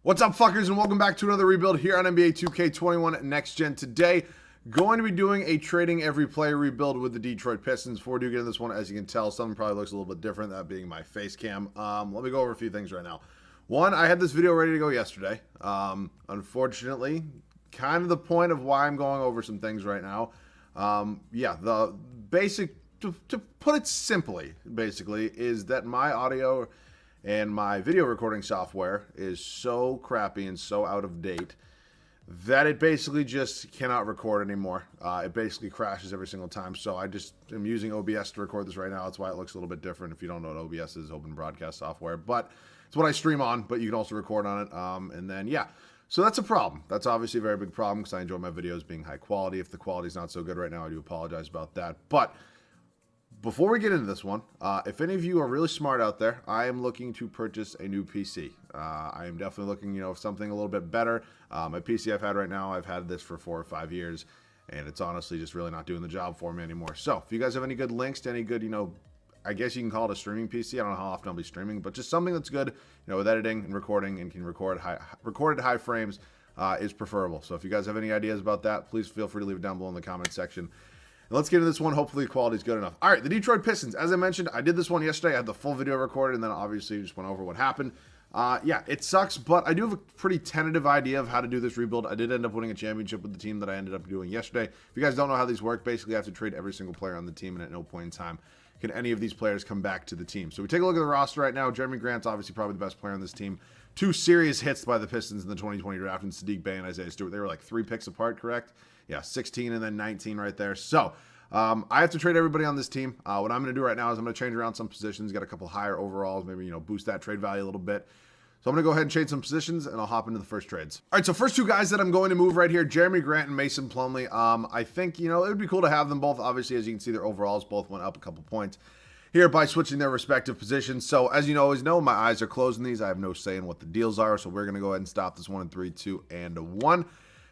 What's up, fuckers, and welcome back to another rebuild here on NBA 2K21 Next Gen. Today, going to be doing a trading every player rebuild with the Detroit Pistons. Before we do get into this one, as you can tell, something probably looks a little bit different, that being my face cam. Let me go over a few things right now. One, I had this video ready to go yesterday. Unfortunately, kind of the point of why I'm going over some things right now. The basic, to put it simply, basically, is that my audio and my video recording software is so crappy and so out of date that it basically just cannot record anymore. It basically crashes every single time. So I just am using OBS to record this right now. That's why it looks a little bit different. If you don't know what OBS is, open broadcast software. But it's what I stream on, but you can also record on it. So that's a problem. That's obviously a very big problem because I enjoy my videos being high quality. If the quality's not so good right now, I do apologize about that. But before we get into this one, if any of you are really smart out there, I am looking to purchase a new PC. I am definitely looking, for something a little bit better. My PC I've had right now, I've had this for 4 or 5 years, and it's honestly just really not doing the job for me anymore. So if you guys have any good links to any good, I guess you can call it a streaming PC. I don't know how often I'll be streaming, but just something that's good, with editing and recording and can record at high frames is preferable. So if you guys have any ideas about that, please feel free to leave it down below in the comment section. And let's get into this one. Hopefully the quality is good enough. All right, the Detroit Pistons. As I mentioned, I did this one yesterday. I had the full video recorded, and then obviously just went over what happened. It sucks, but I do have a pretty tentative idea of how to do this rebuild. I did end up winning a championship with the team that I ended up doing yesterday. If you guys don't know how these work, basically I have to trade every single player on the team, and at no point in time can any of these players come back to the team. So we take a look at the roster right now. Jeremy Grant's obviously probably the best player on this team. 2 serious hits by the Pistons in the 2020 draft, and Saddiq Bey and Isaiah Stewart. They were like 3 picks apart, correct? Yeah, 16 and then 19 right there. So I have to trade everybody on this team. What I'm going to do right now is I'm going to change around some positions, get a couple higher overalls, maybe, boost that trade value a little bit. So I'm going to go ahead and change some positions, and I'll hop into the first trades. All right, so first 2 guys that I'm going to move right here, Jeremy Grant and Mason Plumlee. I think, it would be cool to have them both. Obviously, as you can see, their overalls both went up a couple points here by switching their respective positions. So as you always know, my eyes are closed in these. I have no say in what the deals are, so we're going to go ahead and stop this one in 3, 2, and 1.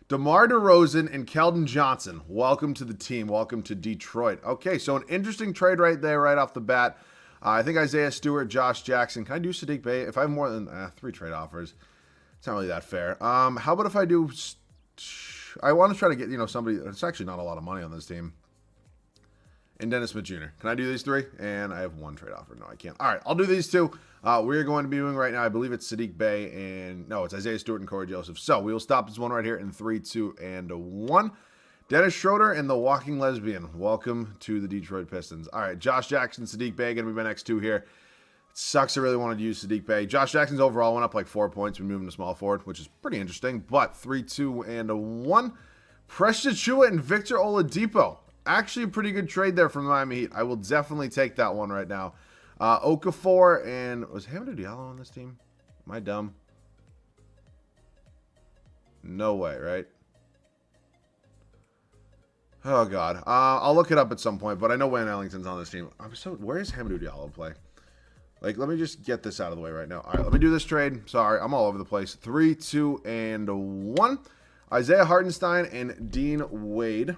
DeMar DeRozan and Keldon Johnson, welcome to the team. Welcome to Detroit. Okay, so an interesting trade right there, right off the bat. I think Isaiah Stewart, Josh Jackson. Can I do Saddiq Bey? If I have more than 3 trade offers, it's not really that fair. How about if I do... I want to try to get, somebody... It's actually not a lot of money on this team. And Dennis Smith Jr. Can I do these 3? And I have 1 trade offer. No, I can't. All right, I'll do these 2. We're going to be doing right now, I believe it's Saddiq Bey and... No, it's Isaiah Stewart and Corey Joseph. So we will stop this one right here in 3, 2, and 1. Dennis Schroeder and the Walking Lesbian. Welcome to the Detroit Pistons. All right, Josh Jackson, Saddiq Bey going to be my next 2 here. It sucks I really wanted to use Saddiq Bey. Josh Jackson's overall went up like 4 points. We moved him to small forward, which is pretty interesting. But 3, 2, and 1. Preston Chua and Victor Oladipo. Actually a pretty good trade there from the Miami Heat. I will definitely take that one right now. Okafor and... Was Hamidou Diallo on this team? Am I dumb? No way, right? Oh, God. I'll look it up at some point, but I know Wayne Ellington's on this team. Where is Hamidou Diallo play? Let me just get this out of the way right now. All right, let me do this trade. Sorry, I'm all over the place. 3, 2, and 1. Isaiah Hartenstein and Dean Wade.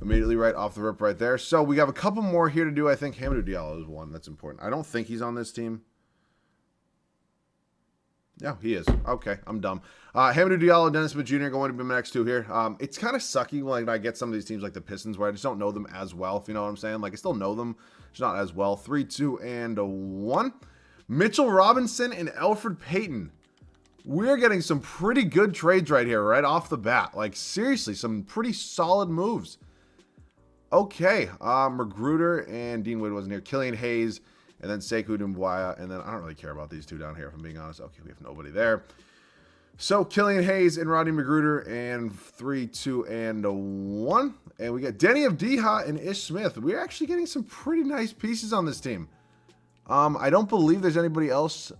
Immediately right off the rip right there. So we have a couple more here to do. I think Hamidou Diallo is one that's important. I don't think he's on this team. Yeah, he is. Okay, I'm dumb. Hamidou Diallo, Dennis Smith Jr. going to be my next 2 here. It's kind of sucky when I get some of these teams like the Pistons where I just don't know them as well, if you know what I'm saying. I still know them, just not as well. 3, 2, and 1. Mitchell Robinson and Elfrid Payton. We're getting some pretty good trades right here, right off the bat. Seriously, some pretty solid moves. Okay, Magruder and Dean Wade wasn't here. Killian Hayes, and then Sekou Doumbouya, and then I don't really care about these 2 down here, if I'm being honest. Okay, we have nobody there. So, Killian Hayes and Rodney Magruder, and 3, 2, and 1. And we got Denny Avdija and Ish Smith. We're actually getting some pretty nice pieces on this team. I don't believe there's anybody else.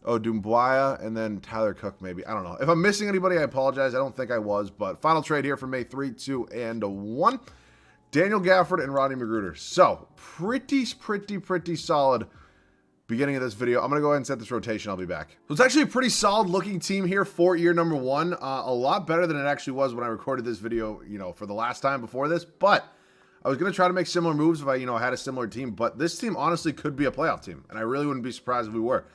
Doumbouya, and then Tyler Cook, maybe. I don't know. If I'm missing anybody, I apologize. I don't think I was, but final trade here for May 3, 2, and 1. Daniel Gafford and Rodney Magruder. So, pretty solid beginning of this video. I'm going to go ahead and set this rotation. I'll be back. So, it's actually a pretty solid looking team here for year number 1. A lot better than it actually was when I recorded this video, for the last time before this, but I was going to try to make similar moves if I, had a similar team, but this team honestly could be a playoff team, and I really wouldn't be surprised if we were.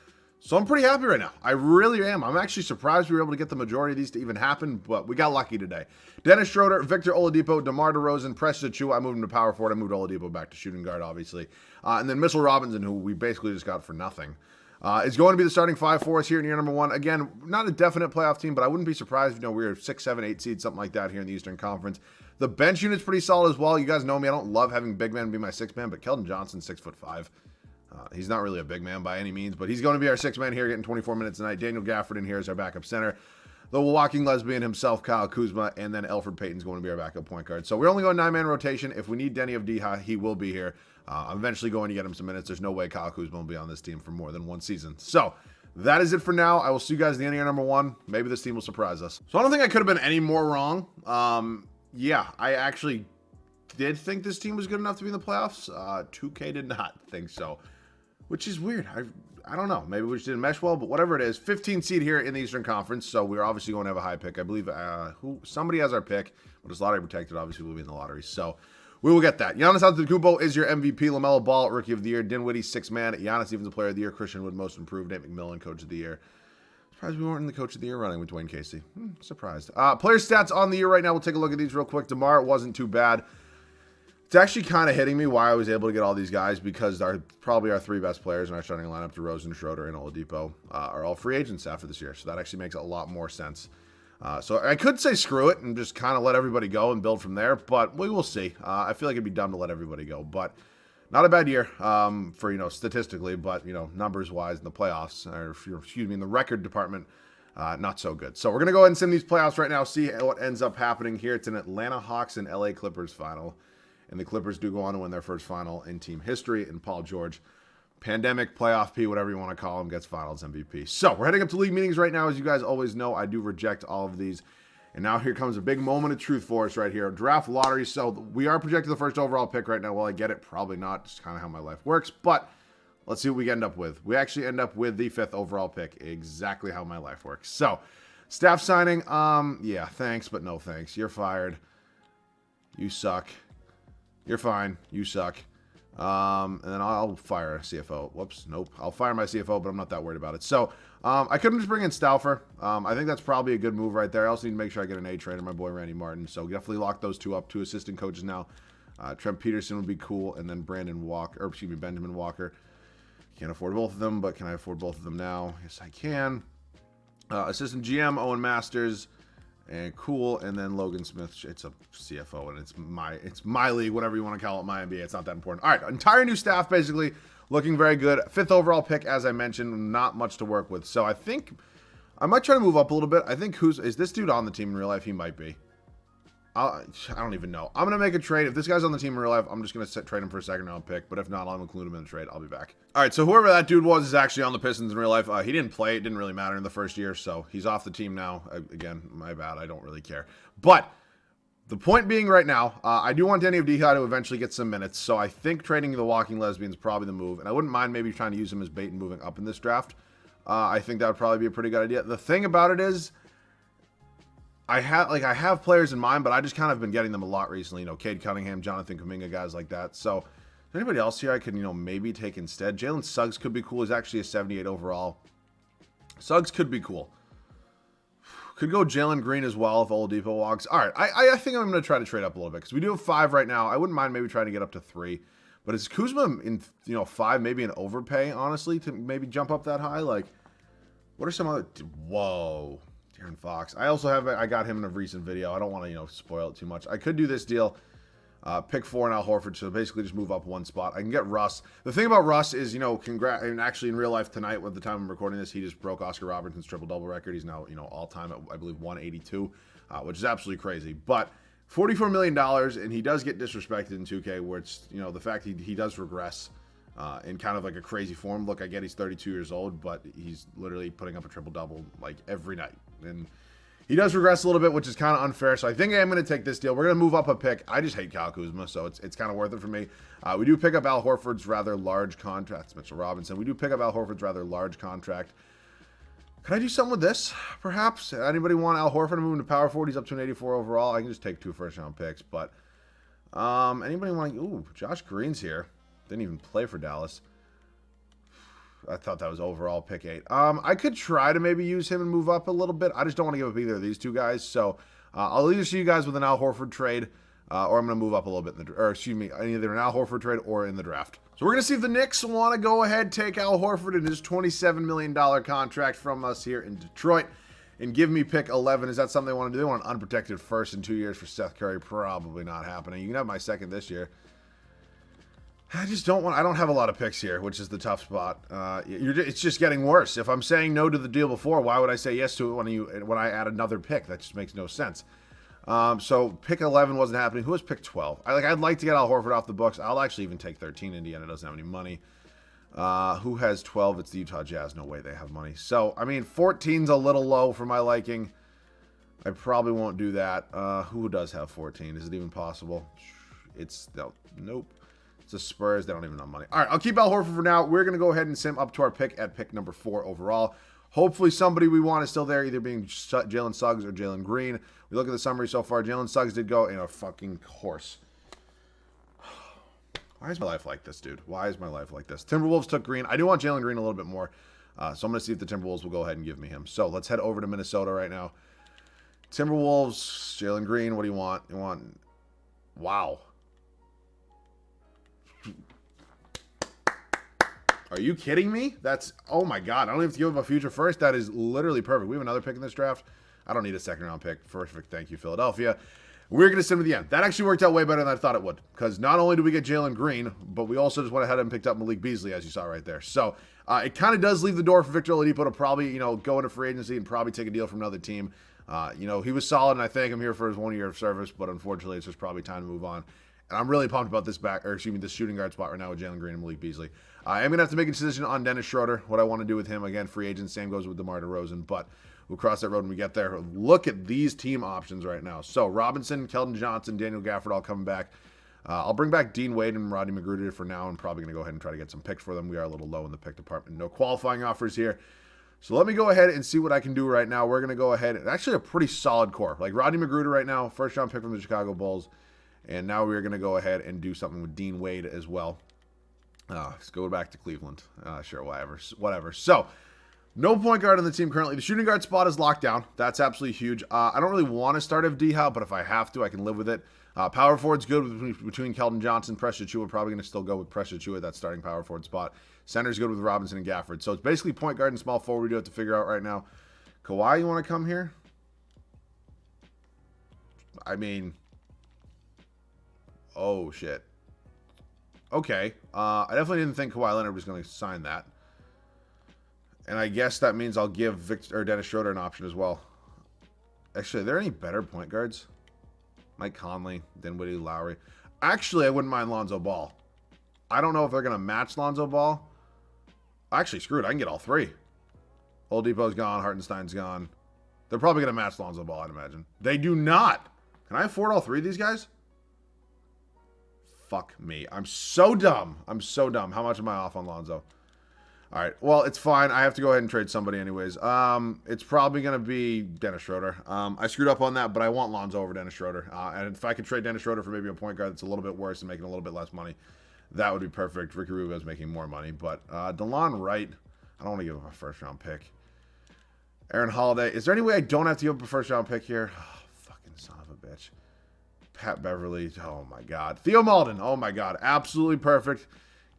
So I'm pretty happy right now. I really am. I'm actually surprised we were able to get the majority of these to even happen, but we got lucky today. Dennis Schroeder, Victor Oladipo, DeMar DeRozan, Preston Achiuwa. I moved him to power forward. I moved Oladipo back to shooting guard, obviously. And then Mitchell Robinson, who we basically just got for nothing, is going to be the starting five for us here in year number 1. Again, not a definite playoff team, but I wouldn't be surprised if we were 6, 7, 8 seed, something like that here in the Eastern Conference. The bench unit's pretty solid as well. You guys know me. I don't love having big men be my 6th man, but Keldon Johnson's 6'5". He's not really a big man by any means, but he's going to be our 6th man here, getting 24 minutes tonight. Daniel Gafford in here is our backup center. The walking lesbian himself, Kyle Kuzma, and then Elfrid Payton's going to be our backup point guard. So we're only going 9-man rotation. If we need Denny of Deha, he will be here. I'm eventually going to get him some minutes. There's no way Kyle Kuzma will be on this team for more than 1 season. So that is it for now. I will see you guys at the end of year number 1. Maybe this team will surprise us. So I don't think I could have been any more wrong. Yeah, I actually did think this team was good enough to be in the playoffs. 2K did not think so, which is weird. I don't know. Maybe we just didn't mesh well, but whatever it is. 15 seed here in the Eastern Conference, so we're obviously going to have a high pick. I believe somebody has our pick, but it's lottery protected. Obviously, we'll be in the lottery, so we will get that. Giannis Antetokounmpo is your MVP. LaMelo Ball, Rookie of the Year. Dinwiddie, 6th man. Giannis Defensive Player of the Year. Christian Wood, Most Improved. Nate McMillan, Coach of the Year. Surprised we weren't in the Coach of the Year running with Dwayne Casey. Surprised. Player stats on the year right now. We'll take a look at these real quick. DeMar wasn't too bad. It's actually kind of hitting me why I was able to get all these guys, because probably our 3 best players in our starting lineup, DeRozan, Schroeder, and Oladipo, are all free agents after this year. So that actually makes a lot more sense. So I could say screw it and just kind of let everybody go and build from there, but we will see. I feel like it'd be dumb to let everybody go, but not a bad year for, statistically, but, numbers-wise in the playoffs, or excuse me, in the record department, not so good. So we're going to go ahead and sim these playoffs right now, see what ends up happening here. It's an Atlanta Hawks and LA Clippers final. And the Clippers do go on to win their first final in team history. And Paul George, pandemic, playoff P, whatever you want to call him, gets finals MVP. So we're heading up to league meetings right now. As you guys always know, I do reject all of these. And now here comes a big moment of truth for us right here. Draft lottery. So we are projected the first overall pick right now. Will I get it? Probably not. Just kind of how my life works. But let's see what we end up with. We actually end up with the 5th overall pick. Exactly how my life works. So staff signing. Yeah, thanks, but no thanks. You're fired. You suck. You're fine. You suck. And then I'll fire a CFO. Whoops. Nope. I'll fire my CFO, but I'm not that worried about it. So I couldn't just bring in Stauffer. I think that's probably a good move right there. I also need to make sure I get an A trainer, my boy Randy Martin. So definitely lock those 2 up. 2 assistant coaches now. Trent Peterson would be cool. And then Benjamin Walker. Can't afford both of them, but can I afford both of them now? Yes, I can. Assistant GM, Owen Masters. And cool, and then Logan Smith. It's a CFO, and it's my league, whatever you want to call it, my NBA. It's not that important. All right, entire new staff, basically, looking very good. 5th overall pick, as I mentioned, not much to work with. So I think I might try to move up a little bit. I think is this dude on the team in real life? He might be. I don't even know. I'm going to make a trade. If this guy's on the team in real life, I'm just going to trade him for a 2nd round pick. But if not, I'll include him in the trade. I'll be back. All right, so whoever that dude was is actually on the Pistons in real life. He didn't play. It didn't really matter in the first year, so he's off the team now. Again, my bad. I don't really care. But the point being right now, I do want Danny Avdija to eventually get some minutes, so I think trading the walking lesbian is probably the move. And I wouldn't mind maybe trying to use him as bait and moving up in this draft. I think that would probably be a pretty good idea. The thing about it is, I have players in mind, but I just kind of been getting them a lot recently. Cade Cunningham, Jonathan Kuminga, guys like that. So, is there anybody else here I can, maybe take instead? Jalen Suggs could be cool. He's actually a 78 overall. Suggs could be cool. Could go Jalen Green as well if Oladipo walks. All right, I think I'm going to try to trade up a little bit because we do have 5 right now. I wouldn't mind maybe trying to get up to 3. But is Kuzma in 5 maybe an overpay, honestly, to maybe jump up that high? Like, what are some other... Whoa. Aaron Fox. I got him in a recent video. I don't want to, spoil it too much. I could do this deal. Pick 4 and Al Horford, so basically just move up 1 spot. I can get Russ. The thing about Russ is, and actually in real life tonight, with the time I'm recording this, he just broke Oscar Robertson's triple-double record. He's now, all-time at, I believe, 182, which is absolutely crazy. But $44 million, and he does get disrespected in 2K, where it's, the fact he does regress in kind of like a crazy form. Look, I get he's 32 years old, but he's literally putting up a triple-double, like, every night. And he does regress a little bit, which is kind of unfair. So I think I'm going to take this deal. We're going to move up a pick. I just hate Kyle Kuzma, so it's kind of worth it for me. We do pick up Al Horford's rather large contract. It's Mitchell Robinson. We do pick up Al Horford's rather large contract. Can I do something with this, perhaps? Anybody want Al Horford to move into power forward? He's up to an 84 overall. I can just take 2 first-round picks. But anybody want... Ooh, Josh Green's here. Didn't even play for Dallas. I thought that was overall pick 8. I could try to maybe use him and move up a little bit. I just don't want to give up either of these two guys. So I'll either see you guys with an Al Horford trade, or I'm going to move up a little bit in the, or excuse me, either an Al Horford trade or in the draft. So we're going to see if the Knicks want to go ahead, take Al Horford and his $27 million contract from us here in Detroit and give me pick 11. Is that something they want to do? They want an unprotected first in 2 years for Seth Curry. Probably not happening. You can have my second this year. I just don't want, I don't have a lot of picks here, which is the tough spot. It's just getting worse. If I'm saying no to the deal before, why would I say yes to it when I add another pick? That just makes no sense. So pick 11 wasn't happening. Who was pick 12? I'd like to get Al Horford off the books. I'll actually even take 13. Indiana doesn't have any money. Who has 12? It's the Utah Jazz. No way they have money. So, I mean, 14's a little low for my liking. I probably won't do that. Who does have 14? Is it even possible? It's, no, nope. It's the Spurs. They don't even have money. All right, I'll keep Al Horford for now. We're going to go ahead and sim up to our pick at pick number 4 overall. Hopefully somebody we want is still there, either being Jalen Suggs or Jalen Green. We look at the summary so far. Jalen Suggs did go in a fucking horse. Why is my life like this, dude? Why is my life like this? Timberwolves took Green. I do want Jalen Green a little bit more. So I'm going to see if the Timberwolves will go ahead and give me him. So let's head over to Minnesota right now. Timberwolves, Jalen Green, what do you want? You want... Wow. Are you kidding me? That's, oh my God. I don't have to give up a future first. That is literally perfect. We have another pick in this draft. I don't need a second round pick. Perfect. Thank you, Philadelphia. We're going to send to the end. That actually worked out way better than I thought it would. Because not only do we get Jalen Green, but we also just went ahead and picked up Malik Beasley, as you saw right there. So it kind of does leave the door for Victor Oladipo to probably, go into free agency and probably take a deal from another team. He was solid, and I thank him here for his 1 year of service. But unfortunately, it's just probably time to move on. And I'm really pumped about this this shooting guard spot right now with Jalen Green and Malik Beasley. I am going to have to make a decision on Dennis Schroeder, what I want to do with him. Again, free agent, same goes with DeMar DeRozan, but we'll cross that road when we get there. Look at these team options right now. So Robinson, Keldon Johnson, Daniel Gafford all coming back. I'll bring back Dean Wade and Rodney McGruder for now. I'm probably going to go ahead and try to get some picks for them. We are a little low in the pick department. No qualifying offers here. So let me go ahead and see what I can do right now. We're going to go ahead. Actually, a pretty solid core. Like Rodney McGruder right now, first round pick from the Chicago Bulls. And now we're going to go ahead and do something with Dean Wade as well. Let's go back to Cleveland. Sure, whatever. So, no point guard on the team currently. The shooting guard spot is locked down. That's absolutely huge. I don't really want to start Avdija, but if I have to, I can live with it. Power forward's good between Keldon Johnson, Precious Achiuwa. Probably going to still go with Precious Achiuwa, that starting power forward spot. Center's good with Robinson and Gafford. So, it's basically point guard and small forward we do have to figure out right now. Kawhi, you want to come here? I mean... Oh, shit. Okay. I definitely didn't think Kawhi Leonard was going to sign that. And I guess that means I'll give Dennis Schroeder an option as well. Actually, are there any better point guards? Mike Conley, Dinwiddie, Lowry. Actually, I wouldn't mind Lonzo Ball. I don't know if they're going to match Lonzo Ball. Actually, screw it. I can get all three. Oladipo's gone. Hartenstein's gone. They're probably going to match Lonzo Ball, I'd imagine. They do not. Can I afford all three of these guys? Fuck me. I'm so dumb. How much am I off on Lonzo? All right. Well, it's fine. I have to go ahead and trade somebody anyways. It's probably going to be Dennis Schroeder. I screwed up on that, but I want Lonzo over Dennis Schroeder. And if I could trade Dennis Schroeder for maybe a point guard that's a little bit worse and making a little bit less money, that would be perfect. Ricky Rubio's making more money. But DeLon Wright, I don't want to give him a first-round pick. Aaron Holiday. Is there any way I don't have to give up a first-round pick here? Oh, fucking son of a bitch. Pat Beverly. Oh, my God. Theo Malden. Oh, my God. Absolutely perfect.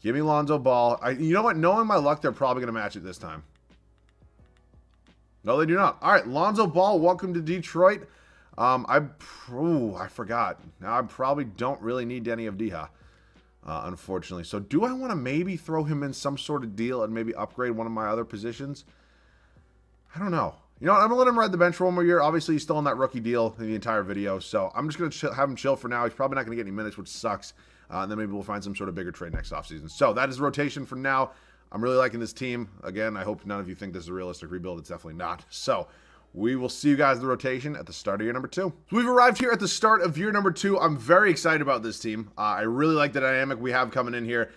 Give me Lonzo Ball. You know what? Knowing my luck, they're probably going to match it this time. No, they do not. All right. Lonzo Ball, welcome to Detroit. I forgot. Now, I probably don't really need Denny Avdija, unfortunately. So, do I want to maybe throw him in some sort of deal and maybe upgrade one of my other positions? I don't know. You know what? I'm going to let him ride the bench for one more year. Obviously, he's still on that rookie deal in the entire video. So, I'm just going to have him chill for now. He's probably not going to get any minutes, which sucks. And then maybe we'll find some sort of bigger trade next offseason. So, that is the rotation for now. I'm really liking this team. Again, I hope none of you think this is a realistic rebuild. It's definitely not. So, we will see you guys in the rotation at the start of year number 2. So we've arrived here at the start of year number 2. I'm very excited about this team. I really like the dynamic we have coming in here.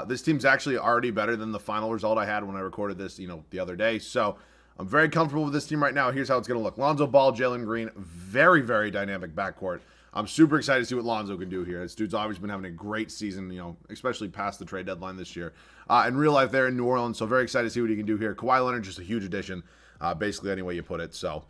This team's actually already better than the final result I had when I recorded this, the other day. So, I'm very comfortable with this team right now. Here's how it's going to look. Lonzo Ball, Jalen Green, very, very dynamic backcourt. I'm super excited to see what Lonzo can do here. This dude's always been having a great season, you know, especially past the trade deadline this year. In real life, they're in New Orleans, so very excited to see what he can do here. Kawhi Leonard, just a huge addition, basically any way you put it. So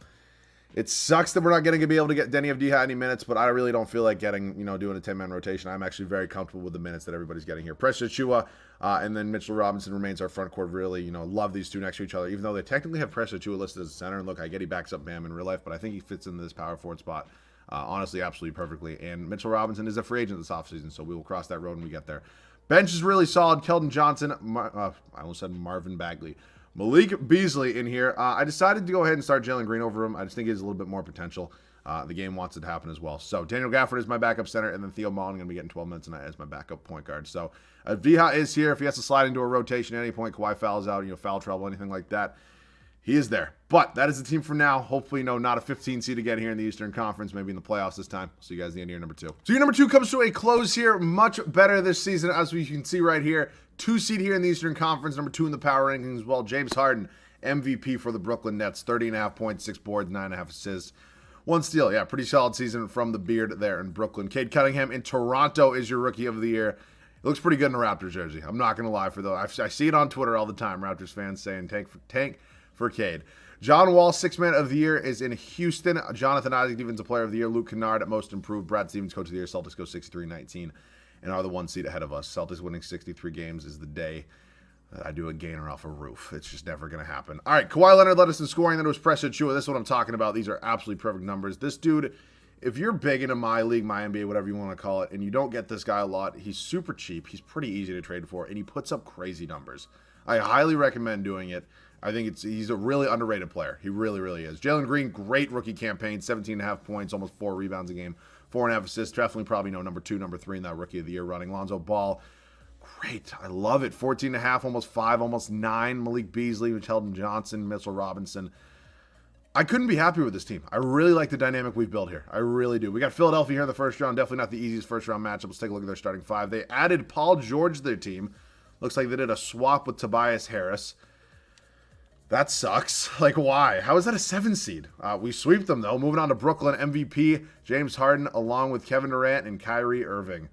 it sucks that we're not going to be able to get Denny Avdija any minutes, but I really don't feel like getting, you know, doing a 10-man rotation. I'm actually very comfortable with the minutes that everybody's getting here. Precious Achiuwa, and then Mitchell Robinson remains our front court. Really, you know, love these two next to each other, even though they technically have Precious Achiuwa listed as a center. And look, I get he backs up Bam in real life, but I think he fits into this power forward spot, honestly, absolutely perfectly. And Mitchell Robinson is a free agent this offseason, so we will cross that road when we get there. Bench is really solid. Keldon Johnson, I almost said Marvin Bagley. Malik Beasley in here. I decided to go ahead and start Jalen Green over him. I just think he has a little bit more potential. The game wants it to happen as well. So Daniel Gafford is my backup center, and then Theo Mullen going to be getting 12 minutes tonight as my backup point guard. So Avdija is here. If he has to slide into a rotation at any point, Kawhi fouls out, you know, foul trouble, anything like that, he is there. But that is the team for now. Hopefully, no, not a 15 seed again here in the Eastern Conference, maybe in the playoffs this time. See you guys at the end of year number 2. So year number 2 comes to a close here. Much better this season, as we can see right here. 2 seed here in the Eastern Conference, number 2 in the power rankings as well. James Harden, MVP for the Brooklyn Nets, 30.5 points, 6 boards, 9.5 assists. 1 steal. Yeah, pretty solid season from the beard there in Brooklyn. Cade Cunningham in Toronto is your rookie of the year. It looks pretty good in a Raptors jersey. I'm not going to lie for those. I see it on Twitter all the time. Raptors fans saying tank for Cade. John Wall, 6th man of the year, is in Houston. Jonathan Isaac, defensive player of the year. Luke Kennard at most improved. Brad Stevens, coach of the year. Celtics go 63-19 and are the 1 seed ahead of us. Celtics winning 63 games is the day I do a gainer off a roof. It's just never going to happen. All right, Kawhi Leonard led us in scoring. Then it was Precious Achiuwa. This is what I'm talking about. These are absolutely perfect numbers. This dude, if you're big into my league, my NBA, whatever you want to call it, and you don't get this guy a lot, he's super cheap. He's pretty easy to trade for, and he puts up crazy numbers. I highly recommend doing it. I think he's a really underrated player. He really, really is. Jalen Green, great rookie campaign, 17.5 points, almost 4 rebounds a game, 4.5 assists. Definitely probably number 2, number 3 in that rookie of the year running. Lonzo Ball, great. I love it. 14.5, almost 5, almost 9. Malik Beasley, Keldon Johnson, Mitchell Robinson. I couldn't be happier with this team. I really like the dynamic we've built here. I really do. We got Philadelphia here in the first round. Definitely not the easiest first round matchup. Let's take a look at their starting 5. They added Paul George to their team. Looks like they did a swap with Tobias Harris. That sucks. Like, why? How is that a 7 seed? We sweep them, though. Moving on to Brooklyn, MVP James Harden, along with Kevin Durant and Kyrie Irving.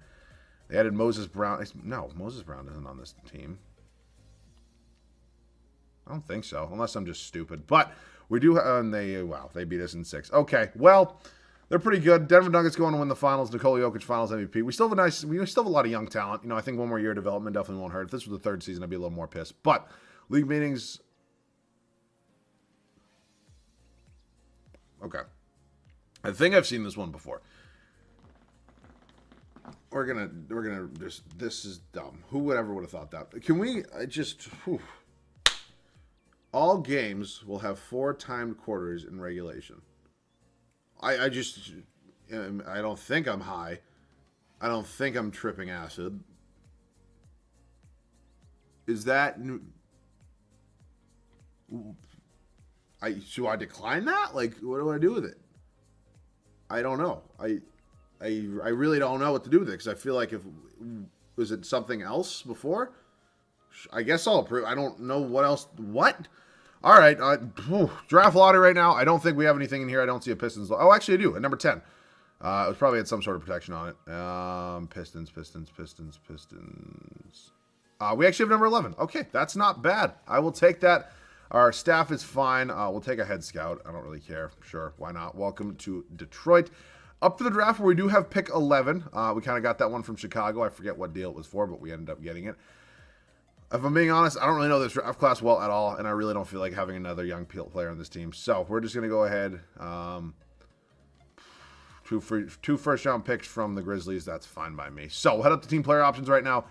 They added Moses Brown. No, Moses Brown isn't on this team. I don't think so, unless I'm just stupid. But we do, and they beat us in 6. Okay, well, they're pretty good. Denver Nuggets going to win the finals. Nikola Jokic finals MVP. We still have a lot of young talent. You know, I think 1 more year of development definitely won't hurt. If this was the 3rd season, I'd be a little more pissed. But league meetings. Okay. I think I've seen this one before. We're gonna just, this is dumb. Who would have thought that? Can we just, all games will have 4 timed quarters in regulation. I don't think I'm high. I don't think I'm tripping acid. Is that, should I decline that? Like, what do I do with it? I don't know. I really don't know what to do with it, because I feel like was it something else before? I guess I'll approve. I don't know what else. What? All right. Draft lottery right now. I don't think we have anything in here. I don't see a Pistons. Oh, actually I do. At number 10. It was probably had some sort of protection on it. Pistons. We actually have number 11. Okay, that's not bad. I will take that. Our staff is fine. We'll take a head scout. I don't really care. Sure, why not? Welcome to Detroit. Up for the draft where we do have pick 11. We kind of got that one from Chicago. I forget what deal it was for, but we ended up getting it. If I'm being honest, I don't really know this draft class well at all, and I really don't feel like having another young player on this team. So we're just going to go ahead. 2 first-round picks from the Grizzlies. That's fine by me. So we'll head up to team player options right now.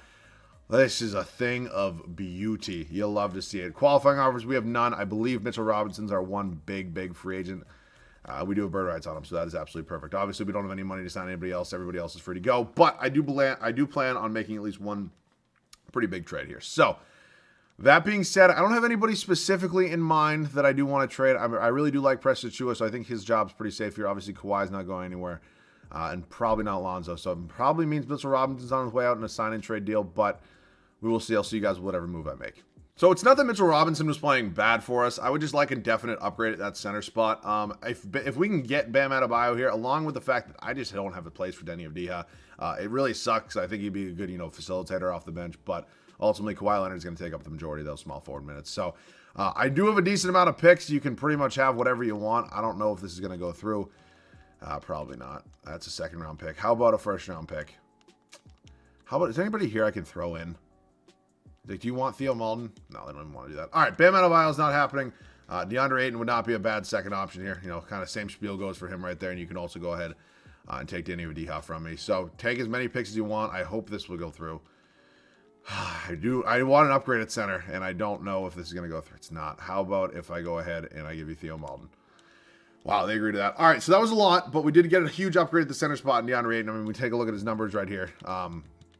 This is a thing of beauty. You'll love to see it. Qualifying offers, we have none. I believe Mitchell Robinson's our one big free agent. We do have bird rights on him, so that is absolutely perfect. Obviously, we don't have any money to sign anybody else. Everybody else is free to go. But I do plan on making at least one pretty big trade here. So that being said, I don't have anybody specifically in mind that I do want to trade. I really do like Precious Achiuwa, so I think his job's pretty safe here. Obviously, Kawhi's not going anywhere, and probably not Lonzo. So it probably means Mitchell Robinson's on his way out in a sign-and-trade deal, but we will see. I'll see you guys with whatever move I make. So it's not that Mitchell Robinson was playing bad for us. I would just like a definite upgrade at that center spot. If we can get Bam Adebayo here, along with the fact that I just don't have a place for Denny Avdija, it really sucks. I think he'd be a good, facilitator off the bench, but ultimately Kawhi Leonard's going to take up the majority of those small forward minutes. So I do have a decent amount of picks. You can pretty much have whatever you want. I don't know if this is going to go through. Probably not. That's a second-round pick. How about a first-round pick? How about, is there anybody here I can throw in? Do you want Theo Malden? No, they don't even want to do that. All right, Bam Adebayo is not happening. DeAndre Ayton would not be a bad second option here. Kind of same spiel goes for him right there, and you can also go ahead and take Danny Avdija from me. So take as many picks as you want. I hope this will go through. I want an upgrade at center, and I don't know if this is going to go through. It's not. How about if I go ahead and I give you Theo Malden? Wow, they agreed to that. All right, so that was a lot, but we did get a huge upgrade at the center spot in DeAndre Ayton. I mean, we take a look at his numbers right here.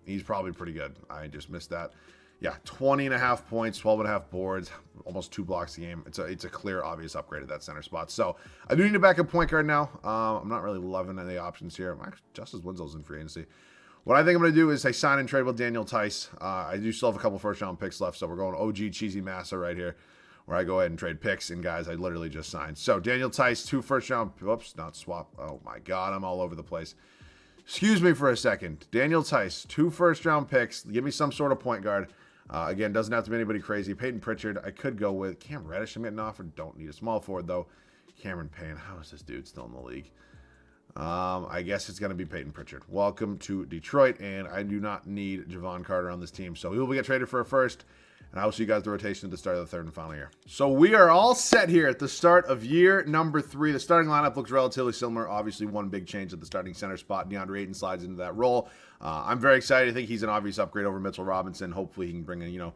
He's probably pretty good. I just missed that. Yeah, 20.5 points, 12.5 boards, almost 2 blocks a game. It's a clear, obvious upgrade at that center spot. So I do need a backup point guard now. I'm not really loving any options here. Justice Winslow's in free agency. What I think I'm going to do is I sign and trade with Daniel Tice. I do still have a couple first-round picks left, so we're going OG cheesy Massa right here, where I go ahead and trade picks. And, guys, I literally just signed. So Daniel Tice, 2 first-round – whoops, not swap. Oh, my God, I'm all over the place. Excuse me for a second. Daniel Tice, 2 first-round picks. Give me some sort of point guard. Again, doesn't have to be anybody crazy. Peyton Pritchard, I could go with. Cam Reddish, I'm getting offered. Don't need a small forward, though. Cameron Payne, how is this dude still in the league? I guess it's going to be Peyton Pritchard. Welcome to Detroit, and I do not need Javon Carter on this team. So he will get traded for a first, and I will see you guys at the rotation at the start of the third and final year. So we are all set here at the start of year number 3. The starting lineup looks relatively similar. Obviously, one big change at the starting center spot. DeAndre Ayton slides into that role. I'm very excited. I think he's an obvious upgrade over Mitchell Robinson. Hopefully, he can bring in,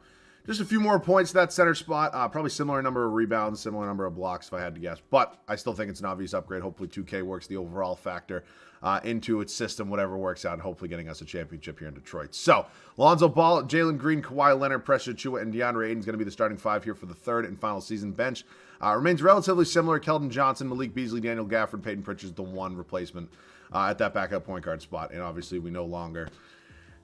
just a few more points to that center spot. Probably similar number of rebounds, similar number of blocks, if I had to guess. But I still think it's an obvious upgrade. Hopefully, 2K works the overall factor into its system, whatever works out, and hopefully getting us a championship here in Detroit. So, Lonzo Ball, Jalen Green, Kawhi Leonard, Precious Achiuwa, and DeAndre Ayton is going to be the starting 5 here for the third and final season bench. Remains relatively similar. Keldon Johnson, Malik Beasley, Daniel Gafford, Peyton Pritchard is the one replacement at that backup point guard spot. And obviously, we no longer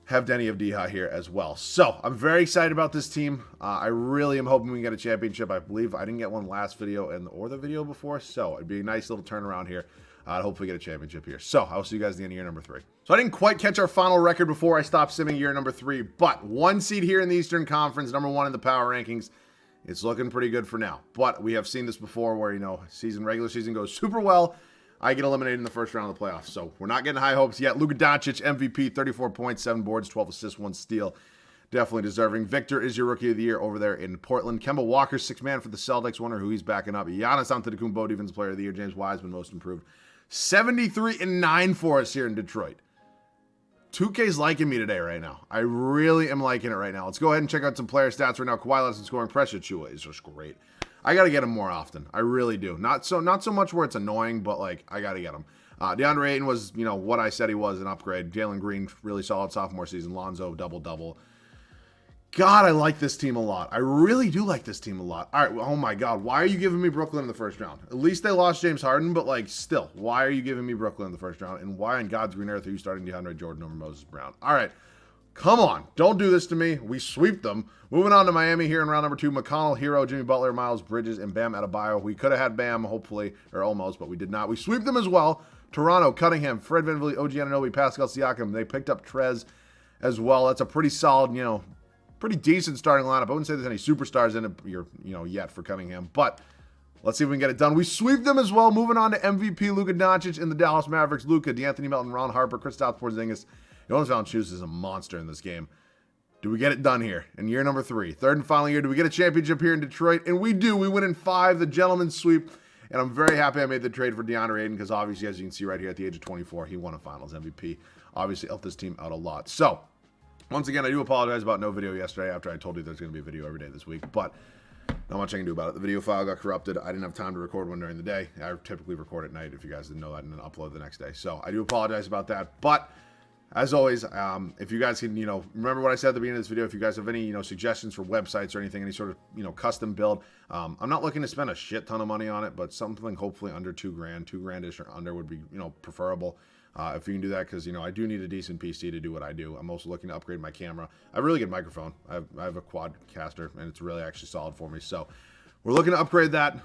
have Denny Avdija here as well. So, I'm very excited about this team. I really am hoping we can get a championship. I believe I didn't get one last video or the video before, so it'd be a nice little turnaround here. I'd hopefully get a championship here. So, I'll see you guys at the end of year number 3. So, I didn't quite catch our final record before I stopped simming year number 3, but 1 seed here in the Eastern Conference, number 1 in the power rankings. It's looking pretty good for now. But we have seen this before where, regular season goes super well. I get eliminated in the first round of the playoffs. So we're not getting high hopes yet. Luka Doncic, MVP, 34 points, 7 boards, 12 assists, 1 steal. Definitely deserving. Victor is your rookie of the year over there in Portland. Kemba Walker, 6th man for the Celtics. Wonder who he's backing up. Giannis Antetokounmpo, defensive player of the year. James Wiseman, most improved. 73-9 for us here in Detroit. 2K's liking me today right now. I really am liking it right now. Let's go ahead and check out some player stats right now. Kawhi Leonard scoring. Precious Achiuwa is just great. I got to get him more often. I really do. Not so much where it's annoying, but I got to get him. DeAndre Ayton was, what I said he was, an upgrade. Jalen Green, really solid sophomore season. Lonzo, double-double. God, I like this team a lot. I really do like this team a lot. All right, oh my God. Why are you giving me Brooklyn in the first round? At least they lost James Harden, but still, why are you giving me Brooklyn in the first round? And why in God's green earth are you starting DeAndre Jordan over Moses Brown? All right. Come on. Don't do this to me. We sweep them. Moving on to Miami here in round number 2. McConnell, Hero, Jimmy Butler, Miles Bridges, and Bam Adebayo. We could have had Bam, hopefully, or almost, but we did not. We sweep them as well. Toronto, Cunningham, Fred VanVleet, OG Anunoby, Pascal Siakam. They picked up Trez as well. That's a pretty solid, pretty decent starting lineup. I wouldn't say there's any superstars in it, yet for Cunningham, but let's see if we can get it done. We sweep them as well. Moving on to MVP, Luka Doncic in the Dallas Mavericks. Luka, DeAnthony Melton, Ron Harper, Kristaps Porzingis. Jonas Valanciunas is a monster in this game. Do we get it done here in year number 3? Third and final year. Do we get a championship here in Detroit? And we do. We win in 5, the gentleman's sweep. And I'm very happy I made the trade for DeAndre Ayton because obviously, as you can see right here at the age of 24, he won a finals MVP. Obviously, helped this team out a lot. So, once again, I do apologize about no video yesterday after I told you there's going to be a video every day this week. But not much I can do about it. The video file got corrupted. I didn't have time to record one during the day. I typically record at night, if you guys didn't know that, and then upload the next day. So, I do apologize about that. But as always, if you guys can, remember what I said at the beginning of this video. If you guys have any, suggestions for websites or anything, any sort of, custom build, I'm not looking to spend a shit ton of money on it, but something hopefully under $2,000, $2,000-ish or under would be, preferable. if you can do that, because, you know, I do need a decent PC to do what I do. I'm also looking to upgrade my camera. I have a really good microphone. I have a quadcaster, and it's really actually solid for me. So we're looking to upgrade that.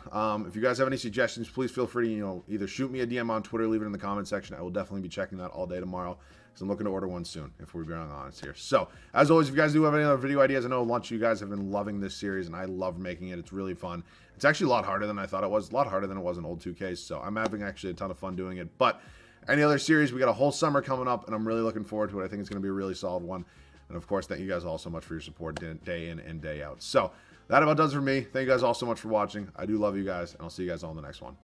If you guys have any suggestions, please feel free to, you know, either shoot me a DM on Twitter, leave it in the comment section. I will definitely be checking that all day tomorrow, because I'm looking to order one soon, if we're being honest here. So, as always, if you guys do have any other video ideas, I know a bunch of you guys have been loving this series, and I love making it. It's really fun. It's actually a lot harder than I thought it was. A lot harder than it was in old 2Ks, so I'm having actually a ton of fun doing it. But any other series, we got a whole summer coming up, and I'm really looking forward to it. I think it's going to be a really solid one. And, of course, thank you guys all so much for your support day in and day out. So, that about does it for me. Thank you guys all so much for watching. I do love you guys, and I'll see you guys all in the next one.